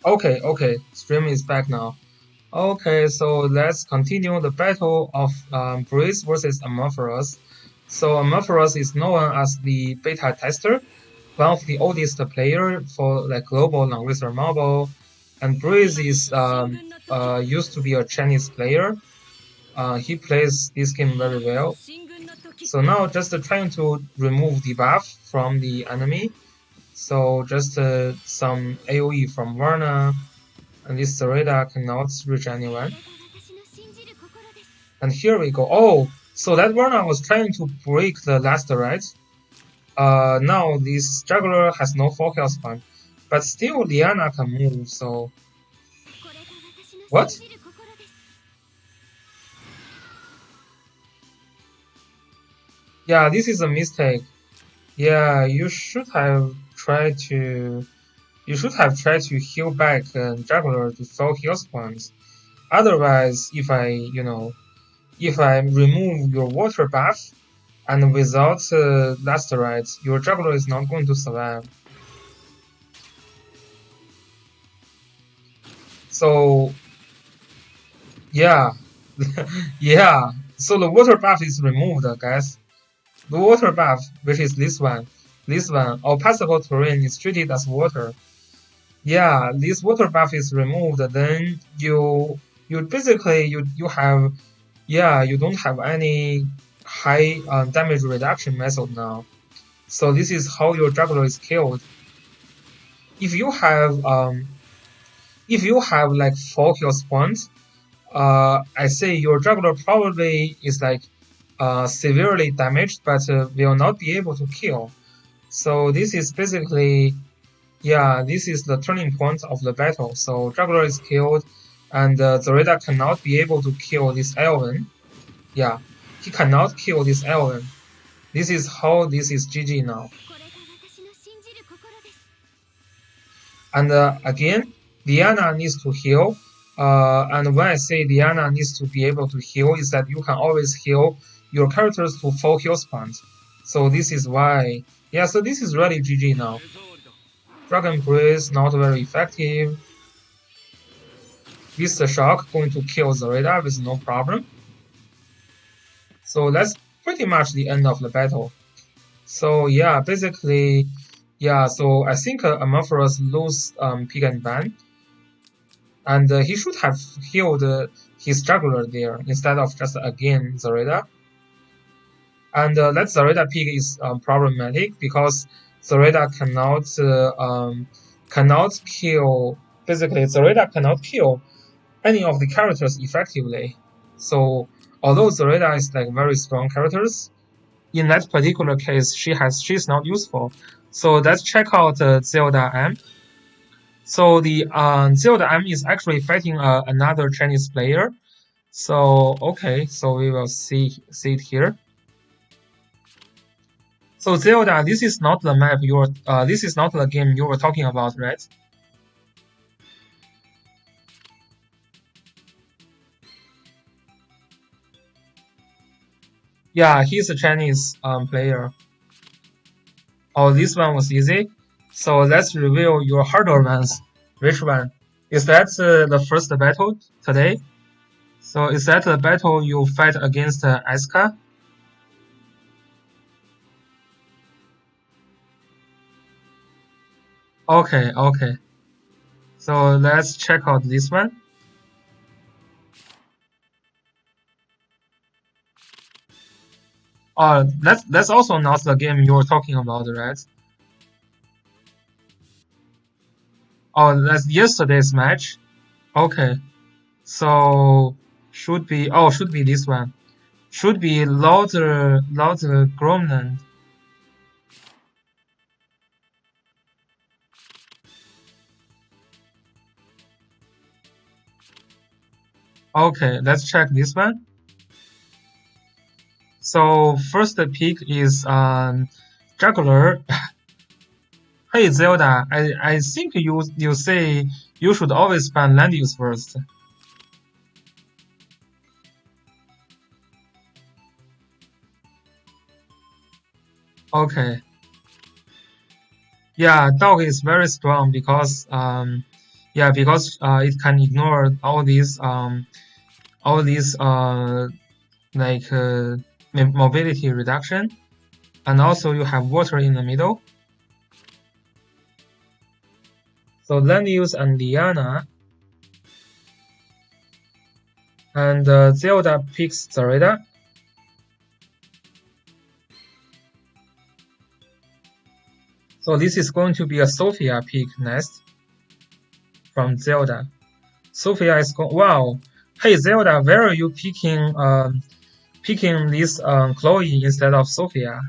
Okay, stream is back now. Okay, so let's continue the battle of Breeze versus Amorphous. So Amorphous is known as the beta tester, one of the oldest player for like global Langrisser Mobile, and Breeze is used to be a Chinese player. He plays this game very well. So now just trying to remove the buff from the enemy. So just some AoE from Varna, and this Zareda cannot reach anyone. And here we go. Oh, so that Varna was trying to break the last right? Now this juggler has no 4 health point, but still Liana can move, so... What? Yeah, this is a mistake. Yeah, you should have tried to heal back juggler to 4 health points. Otherwise, if I remove your water buff and without last right, your juggler is not going to survive. So yeah, yeah. So the water buff is removed, guys. The water buff, which is this one, or passable terrain is treated as water. Yeah, this water buff is removed, then you basically you have you don't have any high damage reduction method now. So this is how your juggler is killed. If you have like 4 health points, I say your juggler probably is like severely damaged, but will not be able to kill. So this is basically, this is the turning point of the battle. So juggler is killed, and Zareda cannot be able to kill this Elven. Yeah, he cannot kill this Elven. This is how this is GG now. And again, Diana needs to heal. And when I say Diana needs to be able to heal, is that you can always heal your characters to 4 health points. So this is why, so this is really GG now. Dragon Breeze not very effective. With the shock, going to kill Zareda with no problem. So that's pretty much the end of the battle. So yeah, basically, so I think Amorphous lose pick and ban. And he should have healed his juggler there instead of just again Zareda. And that Zareda pick is problematic because Zareda cannot kill. Basically, Zareda cannot kill any of the characters effectively. So although Zareda is like very strong characters, in that particular case, she's not useful. So let's check out ZeldaM. So the ZeldaM is actually fighting another Chinese player. So okay, so we will see it here. So Zelda, this is not the map this is not the game you were talking about, right? Yeah, he's a Chinese player. Oh, this one was easy. So let's reveal your harder ones. Which one? Is that the first battle today? So is that the battle you fight against Asuka? Okay. So let's check out this one. That's also not the game you were talking about, right? Oh, that's yesterday's match. Okay. So should be this one. Should be louder Gromland. Okay, let's check this one. So first pick is Juggler. Hey Zelda, I think you say you should always ban land use first. Okay. Yeah, dog is very strong because Yeah, because it can ignore all these like mobility reduction, and also you have water in the middle. So Lanius and Liana, and Zelda picks Zareda. So this is going to be a Sophia pick next from Zelda. Sophia is going. Wow, hey Zelda, where are you picking this Chloe instead of Sophia?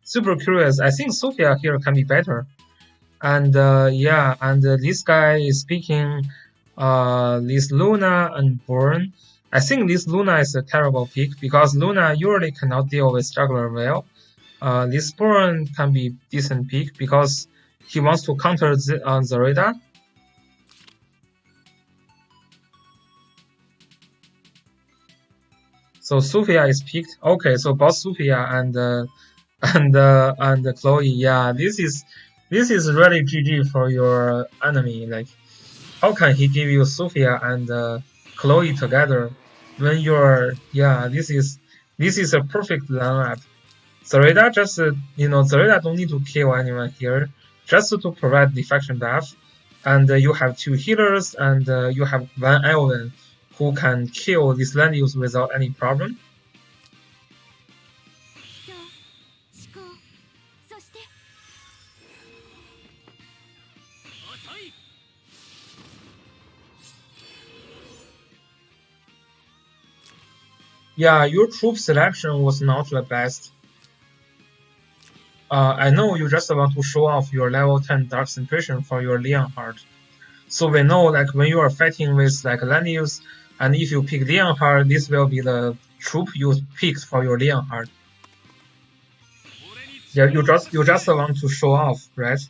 Super curious. I think Sophia here can be better. And yeah, and this guy is picking this Luna and Born. I think this Luna is a terrible pick because Luna usually cannot deal with juggler well. This Born can be decent pick because he wants to counter Zareda. So Sophia is picked. Okay, so both Sophia and and Chloe. Yeah, this is really GG for your enemy. Like, how can he give you Sophia and Chloe together when you're this is a perfect lineup. Zareda just Zareda don't need to kill anyone here, just to provide deflection buff, and you have two healers and you have one Elven who can kill this land use without any problem. Yeah, your troop selection was not the best. I know you just want to show off your level 10 Dark Centration for your Leonhard. So we know like when you are fighting with like Lanius, and if you pick Leonhard, this will be the troop you picked for your Leonhard. Yeah, you just want to show off, right?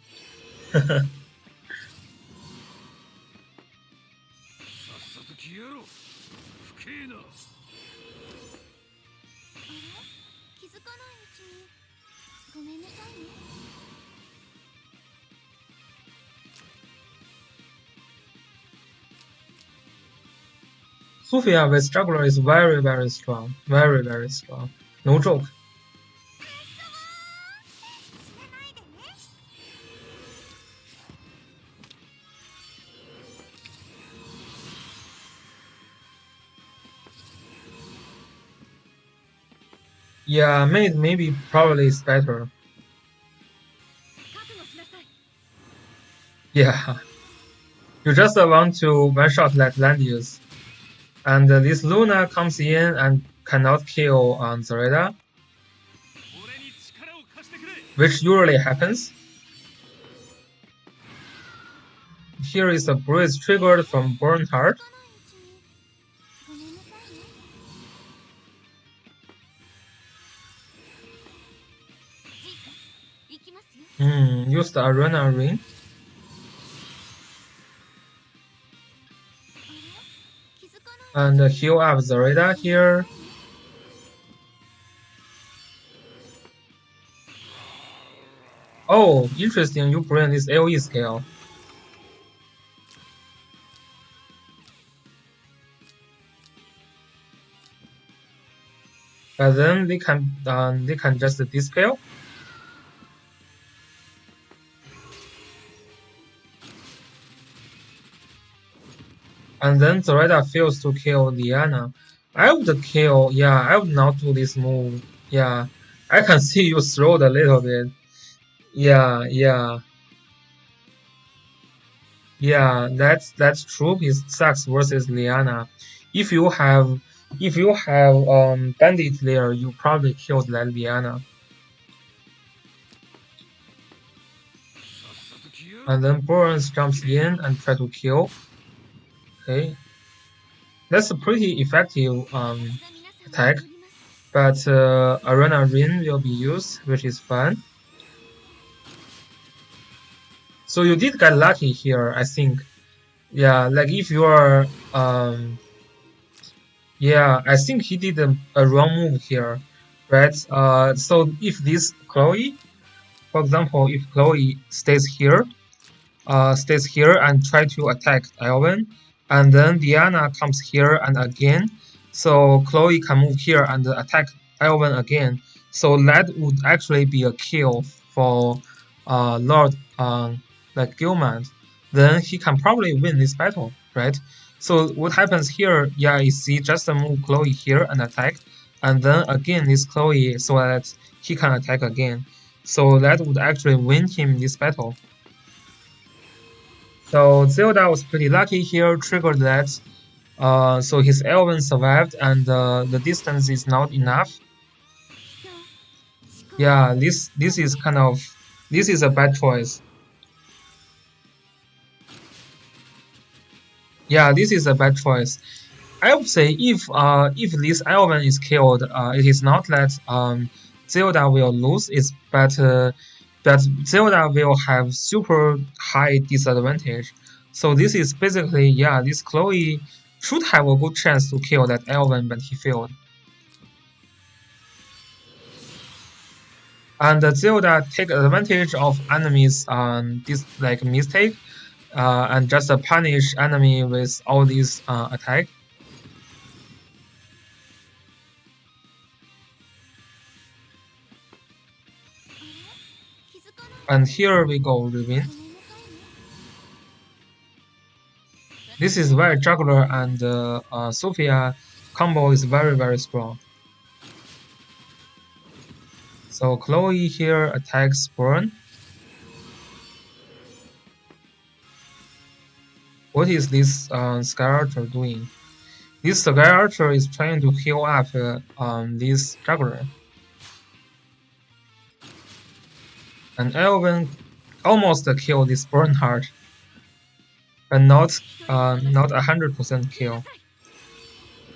Sophia with juggler is very very strong, very very strong. No joke. Yeah, maybe probably it's better. Yeah, you just want to one shot like Landius, and this Luna comes in and cannot kill Zareda, which usually happens. Here is a breeze triggered from Bernhard. Use the arena ring. And heal up Zareda here. Oh, interesting, you bring this AoE scale. But then they can just dispel. And then Zareda fails to kill Liana. I would not do this move. Yeah, I can see you throwed a little bit. Yeah, that's true. It sucks versus Liana. If you have bandit there, you probably killed that Liana. And then Burns jumps in and try to kill. Okay, that's a pretty effective attack. But Arena Ring will be used, which is fun. So you did get lucky here, I think. Yeah, like if you are yeah, I think he did a wrong move here. right? So if this Chloe, for example, if Chloe stays here and try to attack Elvin, and then Diana comes here and again, so Chloe can move here and attack Elvin again. So that would actually be a kill for Lord like Gilman. Then he can probably win this battle, right? So what happens here? Yeah, is he just move Chloe here and attack, and then again this Chloe so that he can attack again. So that would actually win him this battle. So Zelda was pretty lucky here, triggered that. So his Elven survived, and the distance is not enough. Yeah, this is kind of this is a bad choice. Yeah, this is a bad choice. I would say if this Elven is killed, it is not that Zelda will lose, it's but Zelda will have super high disadvantage. So this is basically, yeah, this Chloe should have a good chance to kill that Elven, but he failed. And Zelda take advantage of enemies this like mistake and just punish enemy with all these attack. And here we go, Riven. This is where Juggler and Sophia combo is very strong. So Chloe here attacks Burn. What is this Sky Archer doing? This Sky Archer is trying to heal up this Juggler. And Elven almost killed this Bernhard, but not 100% kill.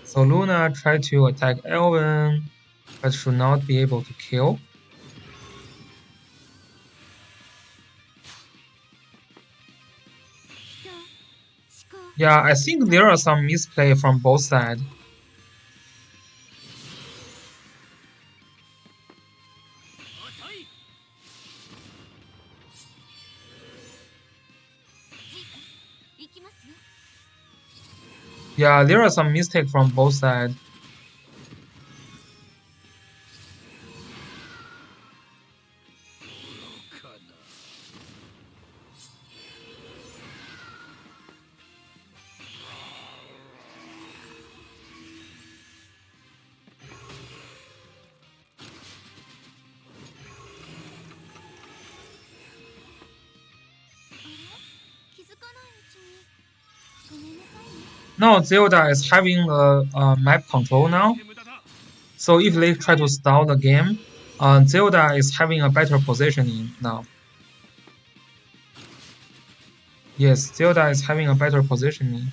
So Luna tried to attack Elven, but should not be able to kill. Yeah, I think there are some misplay from both sides. Yeah, there are some mistakes from both sides. Now Zelda is having a map control now. So if they try to stall the game, Zelda is having a better positioning now. Yes, Zelda is having a better positioning.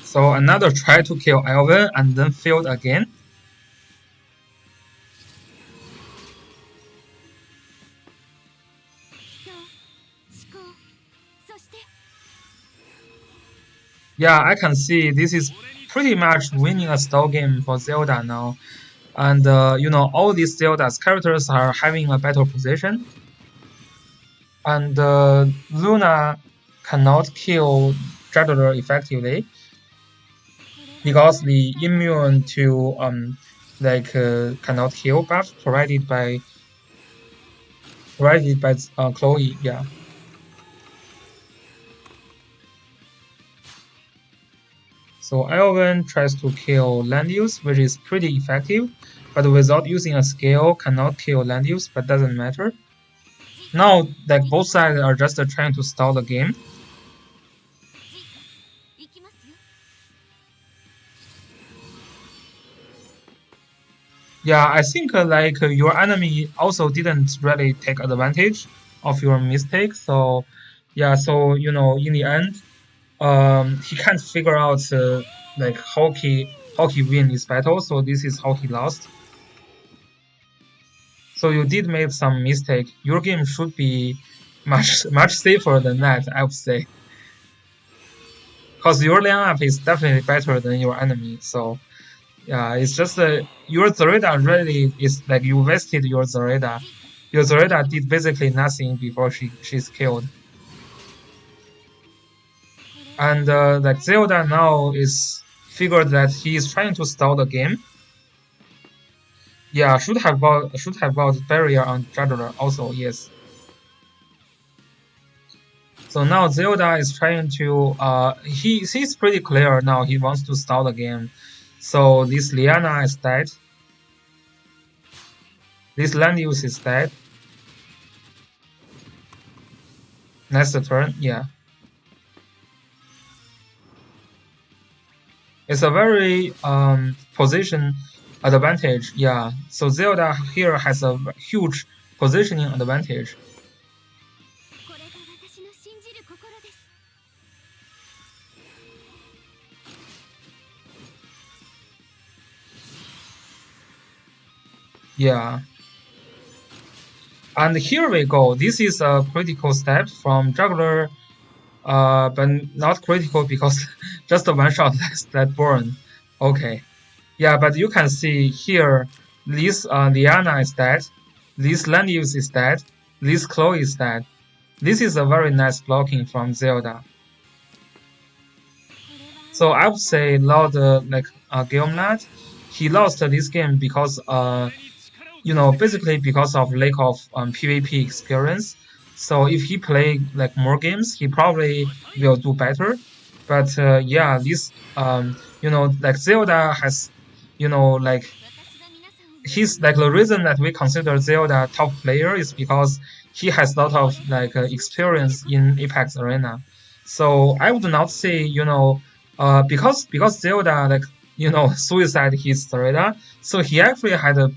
So another try to kill Elven and then failed again. Yeah, I can see this is pretty much winning a stall game for Zelda now. And you know, all these Zelda's characters are having a better position. And Luna cannot kill Juggler effectively because the immune to cannot heal buff provided by Chloe. Yeah. So Elven tries to kill Landius, which is pretty effective, but without using a scale, cannot kill Landius, but doesn't matter. Now, like both sides are just trying to stall the game. Yeah, I think your enemy also didn't really take advantage of your mistake. So, yeah, so you know, in the end, he can't figure out how he win this battle. So this is how he lost. So you did make some mistake. Your game should be much safer than that, I would say. Because your lineup is definitely better than your enemy. So yeah, it's just your Zareda really is like you wasted your Zareda. Your Zareda did basically nothing before she's killed. And like Zelda now is figured that he is trying to stall the game. Yeah, should have bought barrier on Juggler also, yes. So now Zelda is trying to he's pretty clear now he wants to stall the game. So this Liana is dead. This land use is dead. Next turn, yeah. It's a very position advantage, yeah. So Zelda here has a huge positioning advantage. Yeah. And here we go. This is a critical step from Juggler, but not critical because just a one shot that burn. Okay. Yeah, but you can see here, this Liana is dead, this land use is dead, this Chloe is dead. This is a very nice blocking from Zelda. So I would say Lord Gemlud, he lost this game because basically because of lack of PvP experience. So if he play like more games, he probably will do better. But yeah, this like Zelda has like he's like the reason that we consider Zelda top player is because he has a lot of like experience in Apex Arena. So I would not say because Zelda like suicide his Zareda, so he actually had a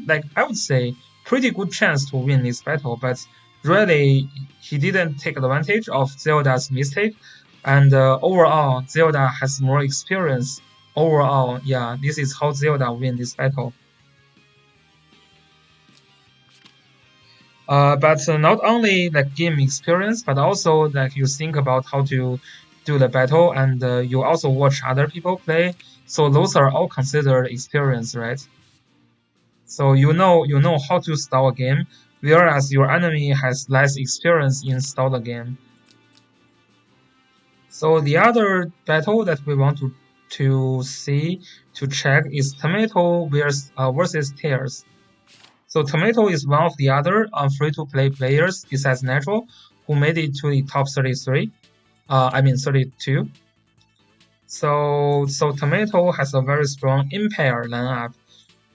like I would say pretty good chance to win this battle, but really he didn't take advantage of Zelda's mistake, and overall Zelda has more experience. Overall, yeah, this is how Zelda win this battle. But not only like game experience, but also like you think about how to do the battle, and you also watch other people play. So those are all considered experience, right? So you know how to stall a game, whereas your enemy has less experience in stall a game. So the other battle that we want to check is Tomato versus Tears. So Tomato is one of the other free-to-play players besides Natural who made it to the top 33. I mean 32. So Tomato has a very strong Impair lineup.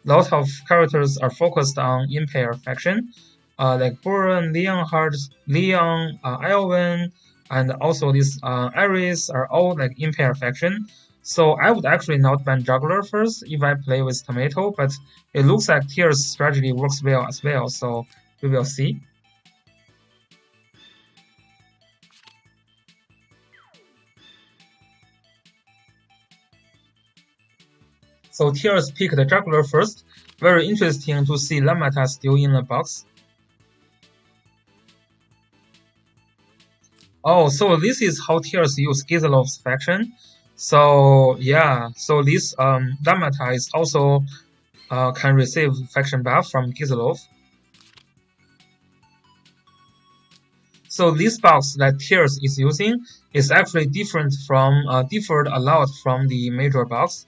Lots of characters are focused on Impair faction, like Buran, Leon, Elwin, and also this Iris are all like Impair faction. So I would actually not ban Juggler first if I play with Tomato, but it looks like Tears strategy works well as well, so we will see. So Tears picked the Juggler first. Very interesting to see Lamata still in the box. Oh, so this is how Tears use Gizlov's faction. So yeah, so this Lamata is also can receive faction buff from Gizlov. So this box that Tears is using is actually different from differed a lot from the major box.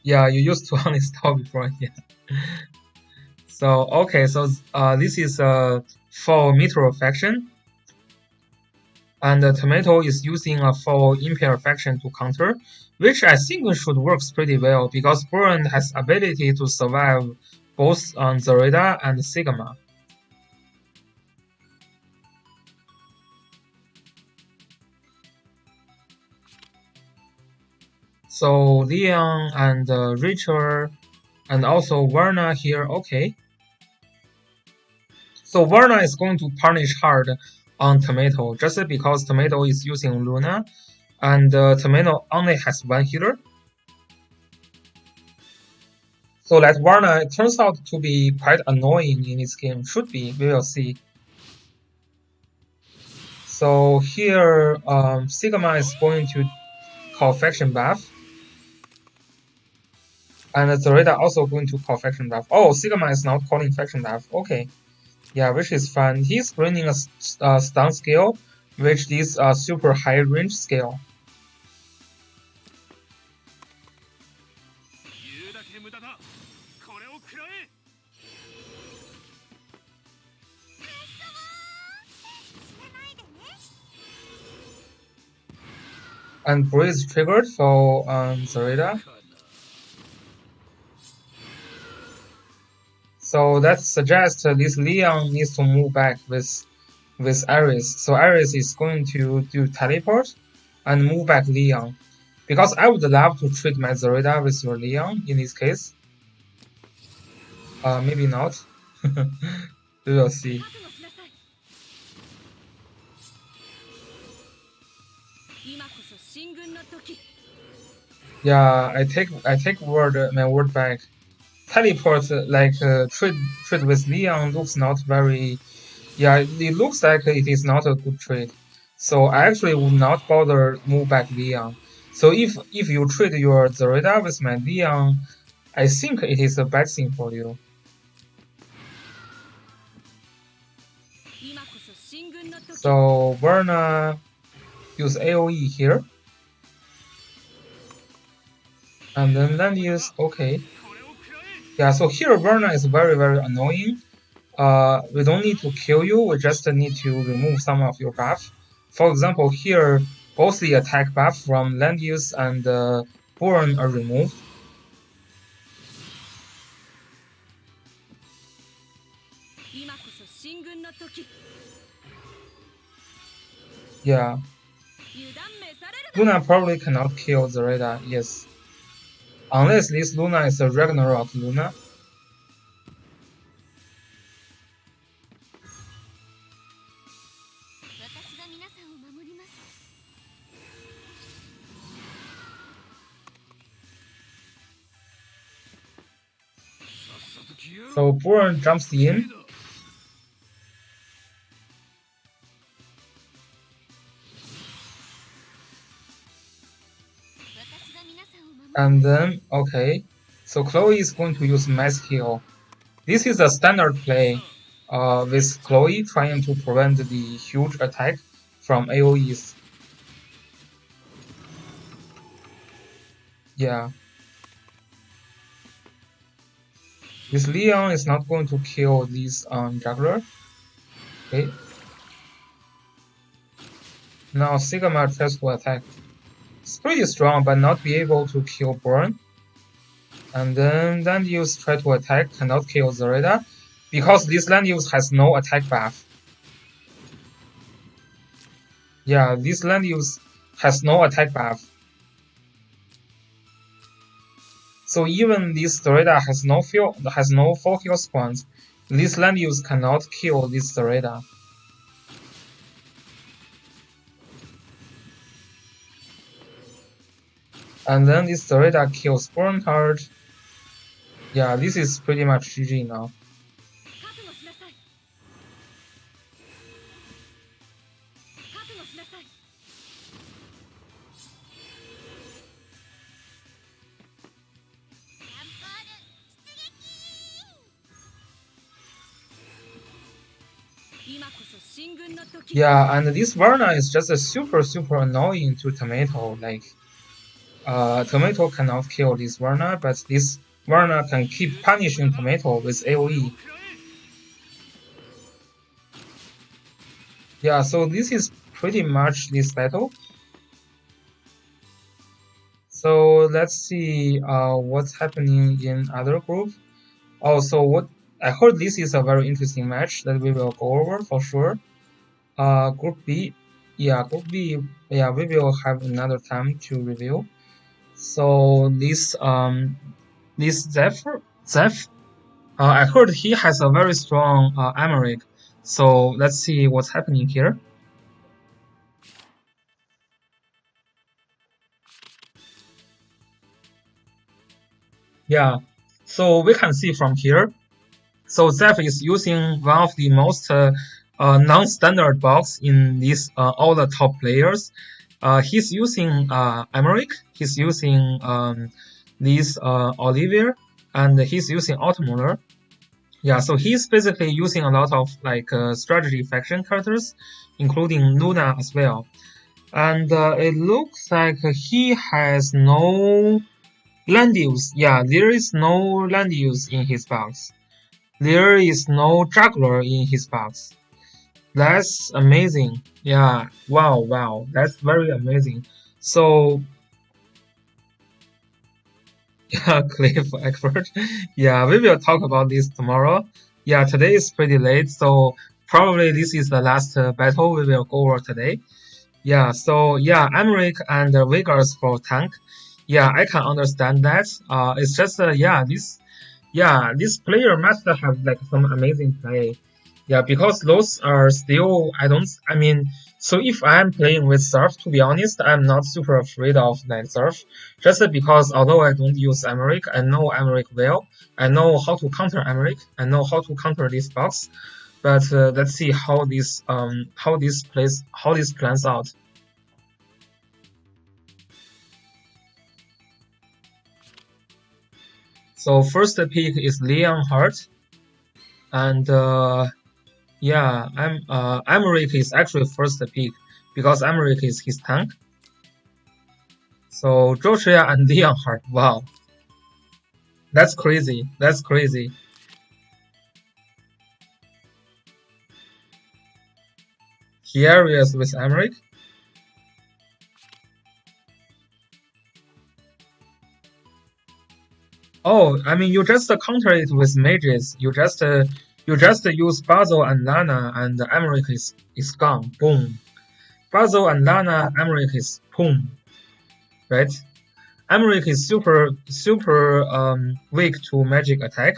Yeah, you used to uninstall before, yeah. So okay, so this is a full Metro faction, and Tomato is using a full Imperial faction to counter, which I think should works pretty well because Burn has ability to survive both on Zareda and Sigma. So Leon and Richard and also Varna here, okay. So Varna is going to punish hard on Tomato, just because Tomato is using Luna, and Tomato only has one healer. So that Varna turns out to be quite annoying in this game. Should be, we will see. So here, Sigma is going to call faction buff. And Zoreda also going to call faction buff. Oh, Sigma is not calling faction buff. Okay. Yeah, which is fun. He's bringing a stun skill, which is a super high range skill. And Breeze triggered for Zoreda. So that suggests this Leon needs to move back with Ares. So Ares is going to do teleport and move back Leon. Because I would love to trade my Zoreda with your Leon in this case. Maybe not. We will see. Yeah, I take my word back. Teleport trade with Leon looks not very. Yeah, it looks like it is not a good trade. So I actually would not bother move back Leon. So if you trade your Zoreda with my Leon, I think it is a bad thing for you. So Verna use AoE here. And then land use okay. Yeah, so here Verna is very annoying. We don't need to kill you, we just need to remove some of your buff. For example, here both the attack buff from land use and burn are removed. Yeah. Luna probably cannot kill Zoreda, yes. Unless this Luna is a Ragnarok Luna. So Burn jumps in. And then, okay. So Chloe is going to use Mass Heal. This is a standard play with Chloe trying to prevent the huge attack from AoEs. Yeah. This Leon is not going to kill this juggler. Okay. Now Sigma tries to attack. It's pretty strong, but not be able to kill Burn. And then land use try to attack, cannot kill Zoreda, because this land use has no attack buff. Yeah, this land use has no attack buff. So even this Zoreda has no full heal spawns, this land use cannot kill this Zoreda. And then this Zoreda kills Burn card. Yeah, this is pretty much GG now. Yeah, and this Varna is just a super annoying to Tomato. Like, Tomato cannot kill this Varna, but this Varna can keep punishing Tomato with AoE. Yeah, so this is pretty much this battle. So let's see what's happening in other group. Oh, so what I heard this is a very interesting match that we will go over for sure. Group B, yeah, Group B, yeah, we will have another time to review. So this Zhph, I heard he has a very strong Emmerich. So let's see what's happening here. Yeah, so we can see from here. So Zhph is using one of the most non-standard box in this all the top players. He's using Emmerich, he's using this Olivier, and he's using Automoler. Yeah, so he's basically using a lot of like strategy faction characters, including Luna as well. And it looks like he has no land use. Yeah, there is no land use in his box. There is no juggler in his box. That's amazing. Yeah, wow, wow, that's very amazing. So, yeah, Cliff expert. Yeah, we will talk about this tomorrow. Yeah, today is pretty late, so probably this is the last battle we will go over today. Yeah, so yeah, Emmerich and Vegas for tank. Yeah, I can understand that. It's just this player must have like some amazing play. Yeah, because those are still I mean, so if I'm playing with Zhph, to be honest, I'm not super afraid of like Zhph, just because although I don't use Emmerich, I know Emmerich well. I know how to counter Emmerich. I know how to counter this box. But let's see how this plans out. So first pick is Leonhardt, and yeah, Emmerich is actually first pick because Emmerich is his tank. So Joshua and Leonhardt, wow, that's crazy. That's crazy. Hilarious with Emmerich. Oh, I mean, you just counter it with mages. You just use Basil and Lana, and Emmerich is gone. Boom. Basil and Lana, Emmerich is boom. Right? Emmerich is super weak to magic attack,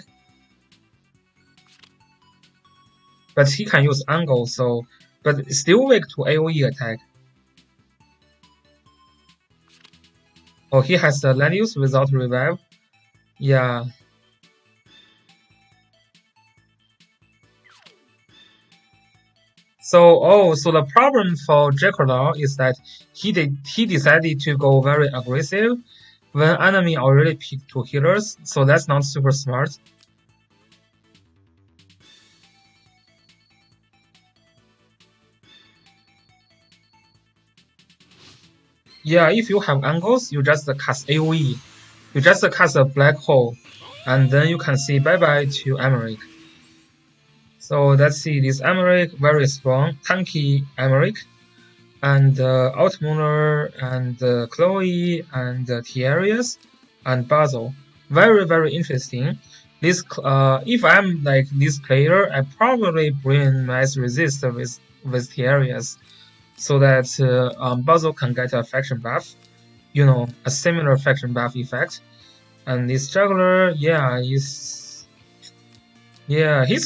but he can use angle, so but still weak to AoE attack. Oh, he has the Lanius without revive. Yeah. So the problem for Jukerlaw is that he decided to go very aggressive when enemy already picked two healers, so that's not super smart. Yeah, if you have angles, you just cast AoE. You just cast a black hole, and then you can see bye bye to Emmerich. So let's see this Emmerich, very strong, tanky Emmerich, and Altmuller, and Chloe, and Tiarius, and Basil. Very interesting. This if I'm like this player, I probably bring mass resist with Tiarius, so that Basil can get a faction buff. You know, a similar faction buff effect. And this juggler, he's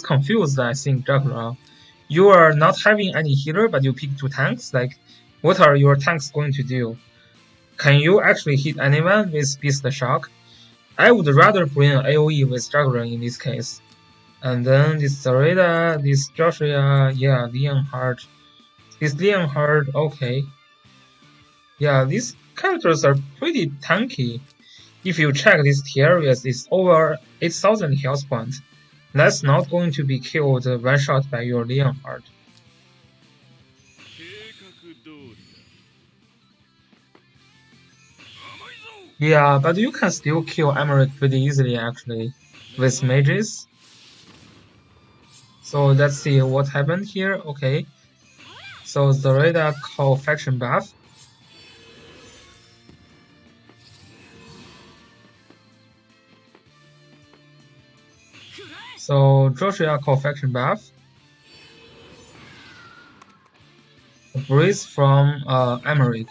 confused. I think juggler. You are not having any healer, but you pick two tanks. Like, what are your tanks going to do? Can you actually hit anyone with Beast Shock? I would rather bring an AoE with juggler in this case. And then this Zareda, this Joshua, yeah, Leonhardt. This Leonhardt, okay. Yeah, these characters are pretty tanky. If you check this Tiarius is over 8,000 health points. That's not going to be killed one shot by your Leonhardt. Yeah, but you can still kill Emmerich pretty easily actually with mages. So let's see what happened here. Okay. So Zareda call faction buff. So Joshua call faction buff. Breeze from Emmerich.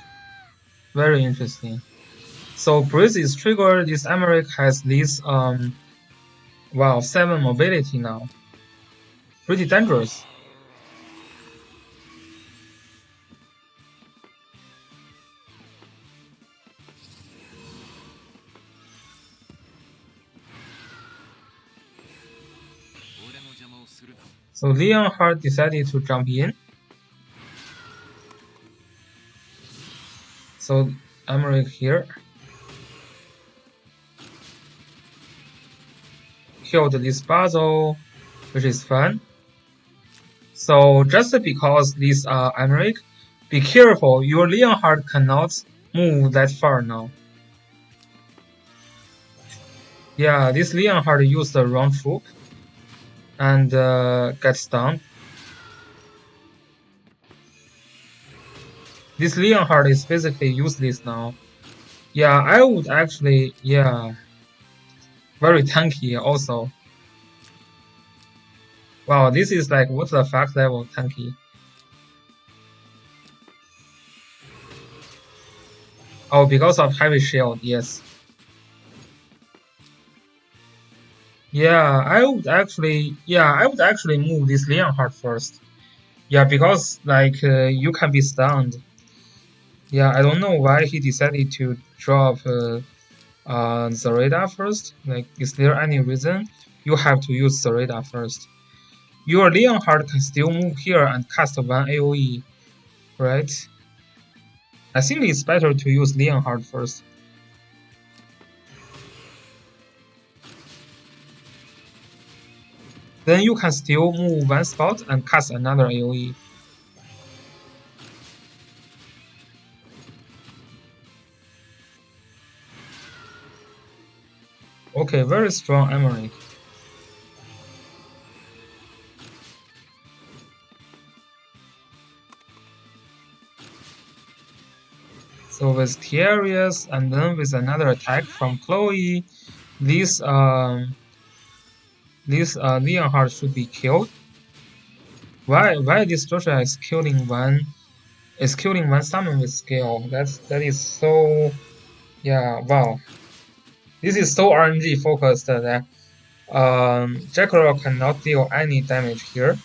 Very interesting. So Breeze is triggered. This Emmerich has this 7 mobility now. Pretty dangerous. So Leonhardt decided to jump in. So Emmerich here killed this puzzle, which is fun. So just because this Emmerich, be careful, your Leonhardt cannot move that far now. Yeah, this Leonhardt used the wrong troop and gets stunned. This Leonhardt is basically useless now. Yeah, I would actually, yeah, very tanky also. Wow, this is like, what the fuck level tanky? Oh, because of heavy shield, yes. Yeah, I would actually move this Leonhardt first. Yeah, because like you can be stunned. Yeah, I don't know why he decided to drop Zareda first. Like, is there any reason you have to use Zareda first? Your Leonhardt can still move here and cast one AoE, right? I think it's better to use Leonhardt first. Then you can still move one spot and cast another AoE. Okay, very strong Emmerich. So with Tiarius and then with another attack from Chloe, this Leonhardt should be killed. Why this Joshua is killing one summon with scale? That is so, yeah, wow. This is so RNG focused that Jukerlaw cannot deal any damage here.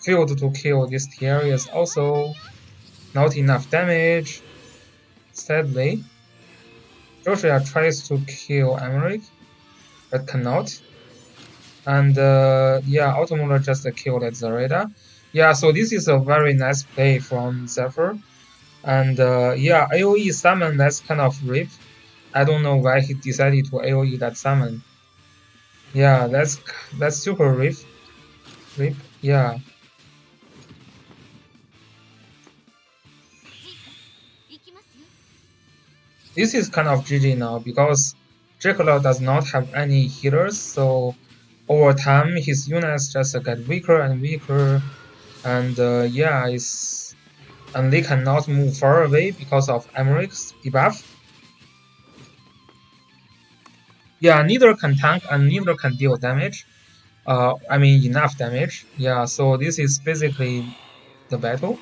Failed to kill this Tiarius also. Not enough damage. Sadly. Joshua tries to kill Emmerich, but cannot. And yeah, Automoler just killed Zareda. Yeah, so this is a very nice play from Zhph. And yeah, AoE summon, that's kind of rip. I don't know why he decided to AoE that summon. Yeah, that's super rip. Yeah. This is kind of GG now because Jukerlaw does not have any healers, so over time his units just get weaker and weaker, and yeah, and they cannot move far away because of Emmerich's debuff. Yeah, neither can tank and neither can deal damage. I mean enough damage. Yeah, so this is basically the battle.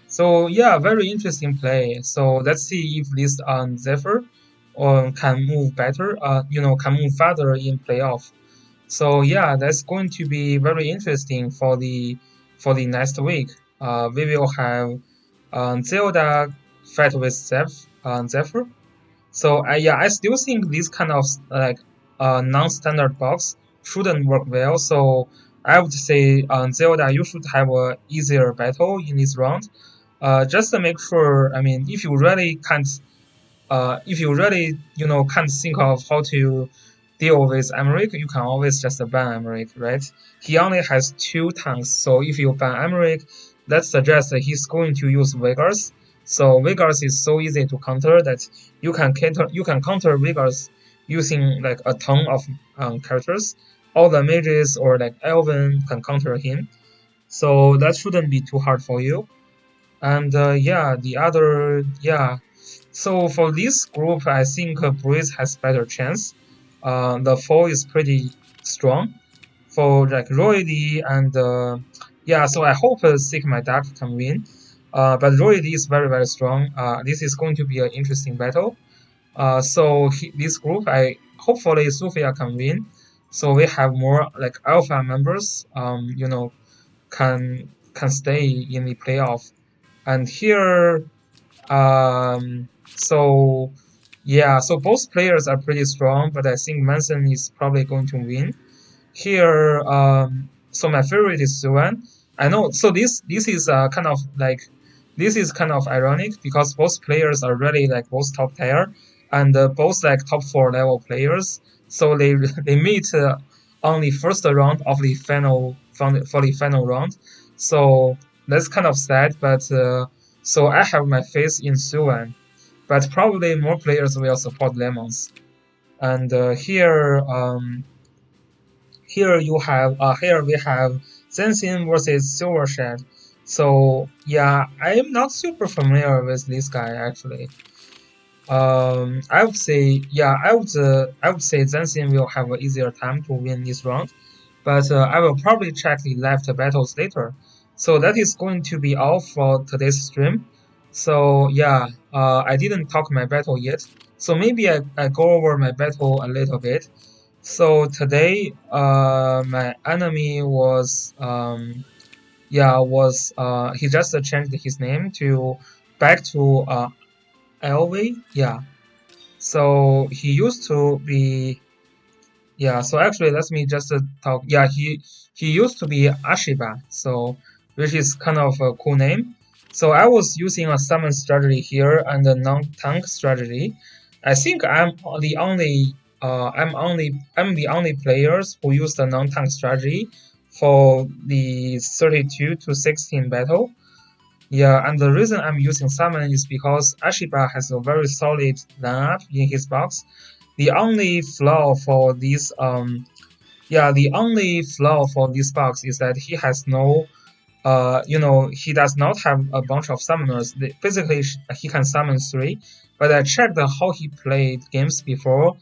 So yeah, very interesting play. So let's see if this Zhph can move better. Can move further in playoff. So yeah, that's going to be very interesting for the next week. We will have Zelda fight with Zhph. So yeah, I still think this kind of like non-standard box shouldn't work well. So I would say Zelda, you should have a easier battle in this round. Just to make sure. I mean, if you really can't think of how to deal with Emmerich, you can always just ban Emmerich, right? He only has 2 tanks, so if you ban Emmerich, that suggests that he's going to use Vegas. So Vegas is so easy to counter that you can counter Vegas using like a ton of characters. All the mages or like Elven can counter him, so that shouldn't be too hard for you. And yeah, so for this group, I think Breeze has better chance. The foe is pretty strong for like Roydy and yeah. So I hope Sigma Dark can win. But Roydy is very very strong. This is going to be an interesting battle. So this group, I hopefully Sophia can win. So we have more like alpha members. Can stay in the playoff. And here, so yeah, so both players are pretty strong, but I think Manson is probably going to win. Here, so my favorite is Suan. I know, so this is kind of like this is kind of ironic because both players are really like both top tier and both like top 4 level players. So they they meet on the first round of the for the final round. So that's kind of sad, but so I have my faith in Suan, but probably more players will support Lemons. And here we have Zensin versus Silvershed. So yeah, I am not super familiar with this guy actually. I would say yeah, I would say Zensin will have an easier time to win this round, but I will probably check the left battles later. So that is going to be all for today's stream. So yeah, I didn't talk my battle yet. So maybe I go over my battle a little bit. So today, my enemy was he just changed his name to back to LV. Yeah. So he used to be yeah, so actually, let me just talk. Yeah, he used to be Ahiba, so which is kind of a cool name. So I was using a summon strategy here and a non-tank strategy. I think I'm the only players who use the non-tank strategy for the 32 to 16 battle. Yeah, and the reason I'm using summon is because Ahiba has a very solid lineup in his box. The only flaw for this the only flaw for this box is that he has no he does not have a bunch of summoners. Basically he can summon 3, but I checked how he played games before.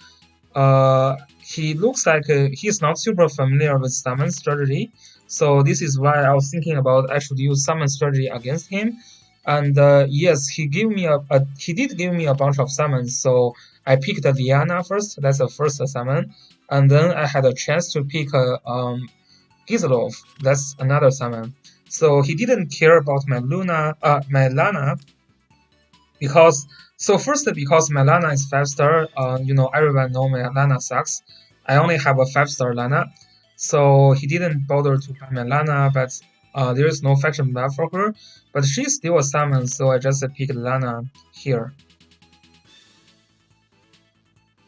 He looks like he's not super familiar with summon strategy, so this is why I was thinking about I should use summon strategy against him. And yes, he did give me a bunch of summons, so I picked Diana first. That's the first summon, and then I had a chance to pick Gizlov. That's another summon. So he didn't care about my Lana, because first because my Lana is 5-star, everyone know my Lana sucks. I only have a 5-star Lana, so he didn't bother to buy my Lana, but there is no faction buff for her, but she's still a summon, so I just picked Lana here.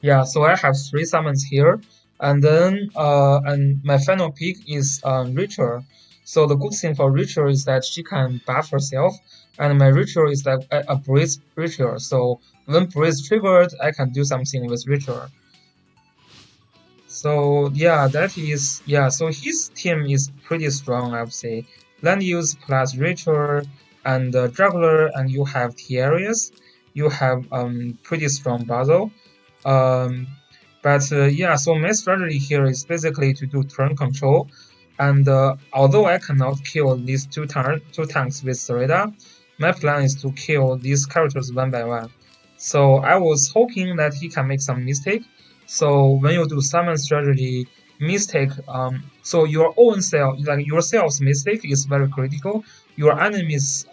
Yeah, so I have 3 summons here, and then and my final pick is Ritual. So the good thing for Ritual is that she can buff herself, and my Ritual is like a Breeze Ritual. So when Breeze triggered, I can do something with Ritual. So yeah, so his team is pretty strong, I would say. Land use plus Ritual and Juggler, and you have Tiarius. You have pretty strong Basil. Um, but yeah, so my strategy here is basically to do turn control. And although I cannot kill these two tanks with Sarita, my plan is to kill these characters one by one. So I was hoping that he can make some mistake. So when you do summon strategy, mistake, so your own self, like yourself's mistake is very critical. Your enemy's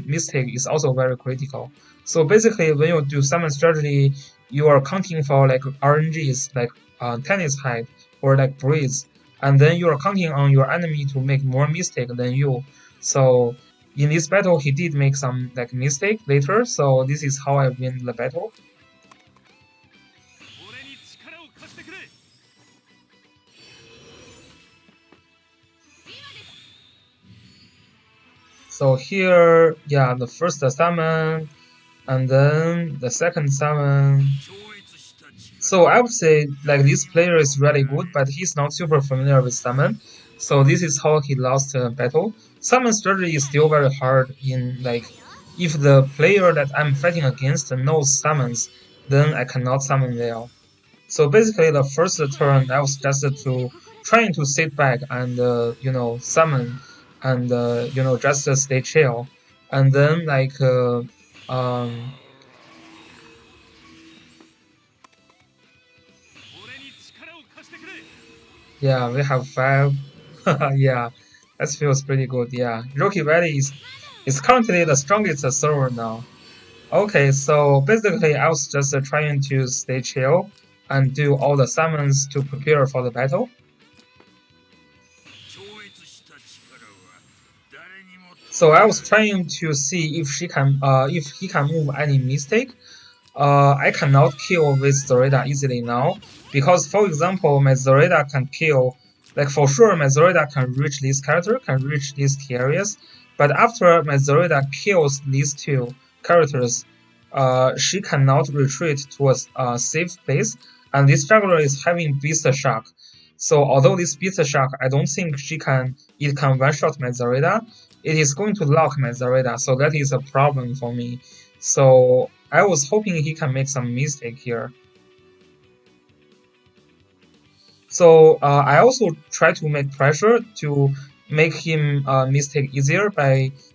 mistake is also very critical. So basically, when you do summon strategy, you are counting for like RNGs, like tennis height or like breeze, and then you are counting on your enemy to make more mistake than you. So in this battle, he did make some like mistake later. So this is how I win the battle. So here, yeah, the first summon, and then the second summon. So I would say like this player is really good, but he's not super familiar with summon. So this is how he lost the battle. Summon strategy is still very hard in like if the player that I'm fighting against knows summons, then I cannot summon well. So basically the first turn I was just to trying to sit back and summon and just stay chill. And then like um yeah, we have 5. Yeah, that feels pretty good. Yeah, Rocky Valley is It's currently the strongest server now. Okay, so basically I was just trying to stay chill and do all the summons to prepare for the battle. So I was trying to see if if he can move any mistake. I cannot kill with Zoreda easily now because, for example, my Zoreda can kill, like for sure, my Zoreda can reach this character, can reach these key areas. But after my Zoreda kills these two characters, she cannot retreat to a safe place, and this juggler is having Beast Shock. So although this Beast Shock, I don't think it can one-shot my Zoreda. It is going to lock my Zoreda, so that is a problem for me. So I was hoping he can make some mistake here. So I also try to make pressure to make him mistake easier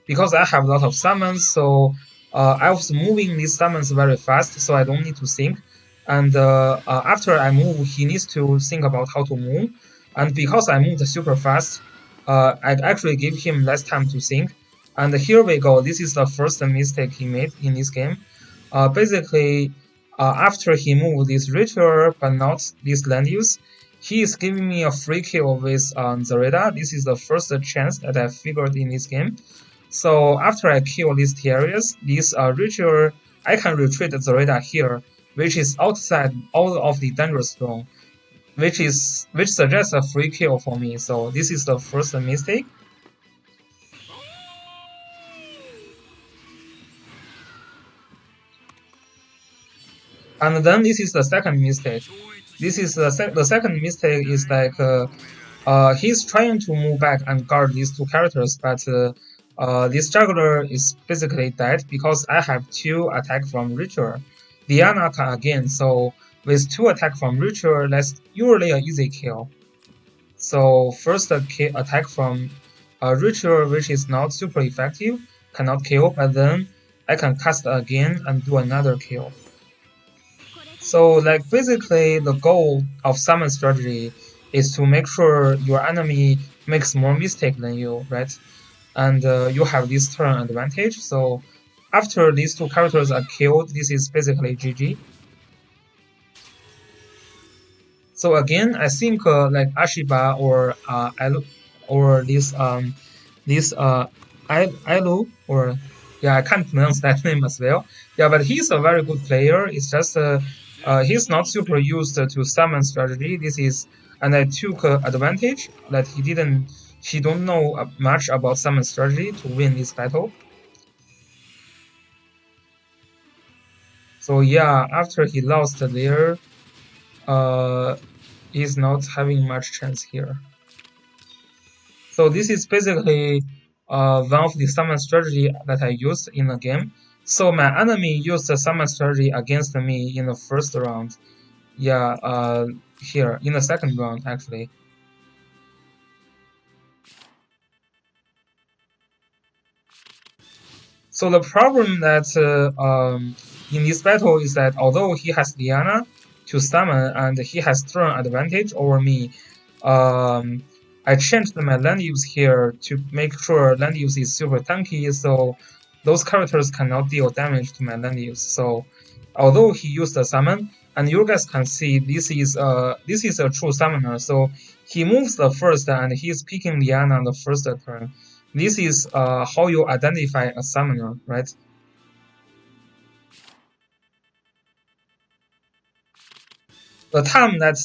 because I have a lot of summons. So I was moving these summons very fast, so I don't need to think. And after I move, he needs to think about how to move. And because I moved super fast, I actually give him less time to think. And here we go. This is the first mistake he made in this game. Basically, after he moved this ritual but not this land use, he is giving me a free kill with Zareda. This is the first chance that I figured in this game. So after I kill these Terriers, this ritual, I can retreat Zareda here, which is outside all of the dangerous zone, which suggests a free kill for me. So this is the first mistake. And then this is the second mistake. This is the second mistake is like he's trying to move back and guard these two characters, but this juggler is basically dead because I have 2 attack from Ritual. Diana can again, so with 2 attack from Ritual, that's usually an easy kill. So first attack from Ritual, which is not super effective, cannot kill, but then I can cast again and do another kill. So like basically the goal of summon strategy is to make sure your enemy makes more mistake than you, right? And you have this turn advantage. So after these 2 characters are killed, this is basically GG. So again, I think like Ahiba or this Ilu or yeah, I can't pronounce that name as well. Yeah, but he's a very good player. It's just he's not super used to summon strategy. And I took advantage that he don't know much about summon strategy to win this battle. So yeah, after he lost there, he's not having much chance here. So this is basically one of the summon strategy that I used in the game. So my enemy used the summon strategy against me in the first round. Yeah, here in the second round actually. So the problem that in this battle is that although he has Diana to summon and he has turn advantage over me, I changed my land use here to make sure land use is super tanky, so those characters cannot deal damage to my land use. So although he used a summon, and you guys can see this is a true summoner, so he moves the first and he's picking Diana on the first turn. This is how you identify a summoner, right? The time that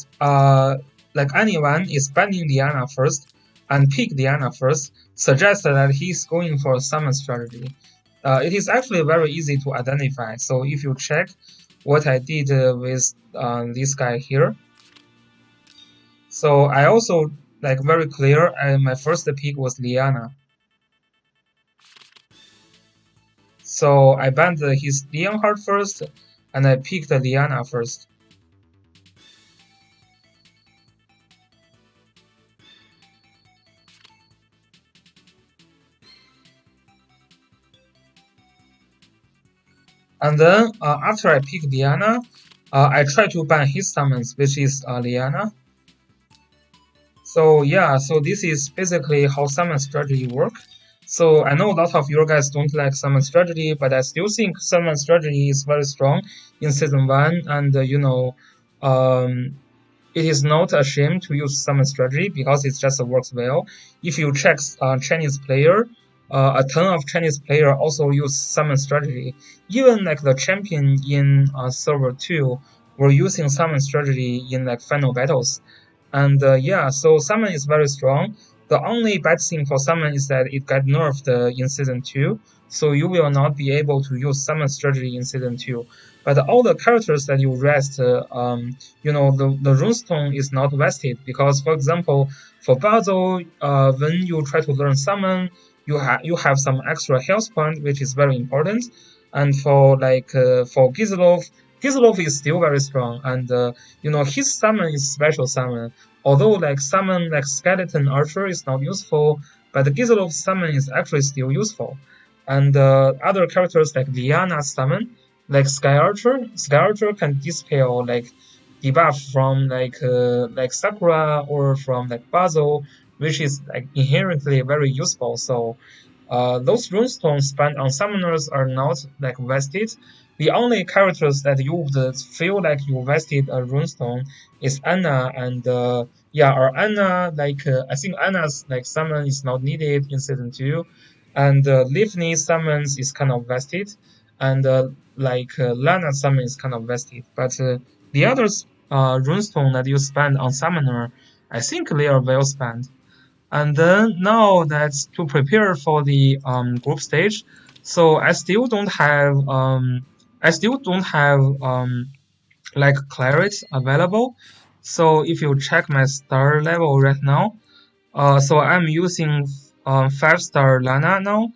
like anyone is banning Diana first and pick Diana first suggests that he's going for a summon strategy. It is actually very easy to identify. So if you check what I did with this guy here, so I also like very clear. My first pick was Liana. So I banned his Leonhard first, and I picked Liana first. And then after I pick Diana, I try to ban his summons, which is Liana. So yeah, so this is basically how summon strategy work. So I know a lot of your guys don't like summon strategy, but I still think summon strategy is very strong in season one, and um, it is not a shame to use summon strategy because it just works well. If you check Chinese player, a ton of Chinese player also use summon strategy. Even like the champion in server 2 were using summon strategy in like final battles. And yeah, so summon is very strong. The only bad thing for summon is that it got nerfed in season 2, so you will not be able to use summon strategy in season 2. But all the characters that you rest, the runestone is not vested because, for example, for Bazo, when you try to learn summon, you have some extra health point, which is very important. And for Gizlov is still very strong, and his summon is special summon. Although like summon like skeleton archer is not useful, but Gizlov's summon is actually still useful. And other characters like Liana's summon, like Sky Archer can dispel like debuff from like Sakura or from like Basil, which is like inherently very useful. So those runestones spent on summoners are not like vested. The only characters that you would feel like you vested a runestone is Anna and yeah, or Anna. I think Anna's like summon is not needed in season two, and Livni summons is kind of vested, and Lana summon is kind of vested. But the others runestone that you spend on summoner, I think they are well spent. And then now that's to prepare for the group stage. So I still don't have like Claret available. So if you check my star level right now, so I'm using 5-star Lana now,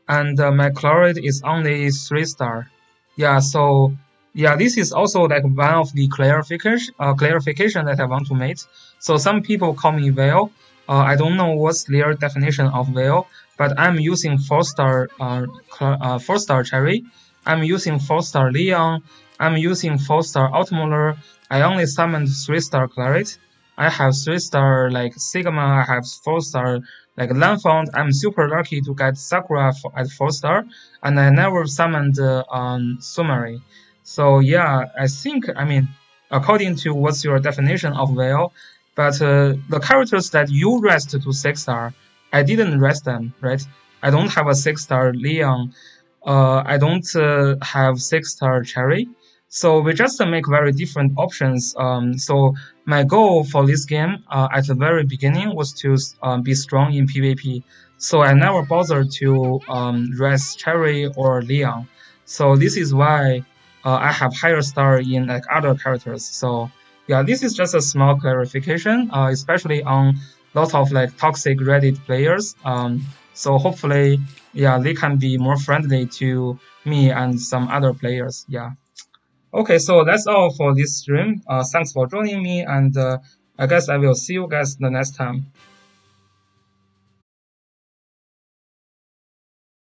and my Claret is only 3-star. Yeah, so yeah, this is also like one of the clarification that I want to make. So some people call me whale. I don't know what's their definition of whale, but I'm using 4-star cherry. I'm using 4-star Leon. I'm using 4-star Outmolar. I only summoned 3-star Claret. I have 3-star like Sigma. I have 4-star like Lanfond. I'm super lucky to get Sakura at 4-star, and I never summoned Sumari. So yeah, I mean, according to what's your definition of whale, but the characters that you rest to 6-star, I didn't rest them, right? I don't have a 6-star Leon. I don't have 6-star Cherry. So we just make very different options. So my goal for this game at the very beginning was to be strong in PvP. So I never bothered to rest Cherry or Leon. So this is why I have higher star in like other characters. So yeah, this is just a small clarification, especially on lots of like toxic Reddit players. So hopefully, yeah, they can be more friendly to me and some other players. Yeah. Okay, so that's all for this stream. Thanks for joining me, and I guess I will see you guys the next time.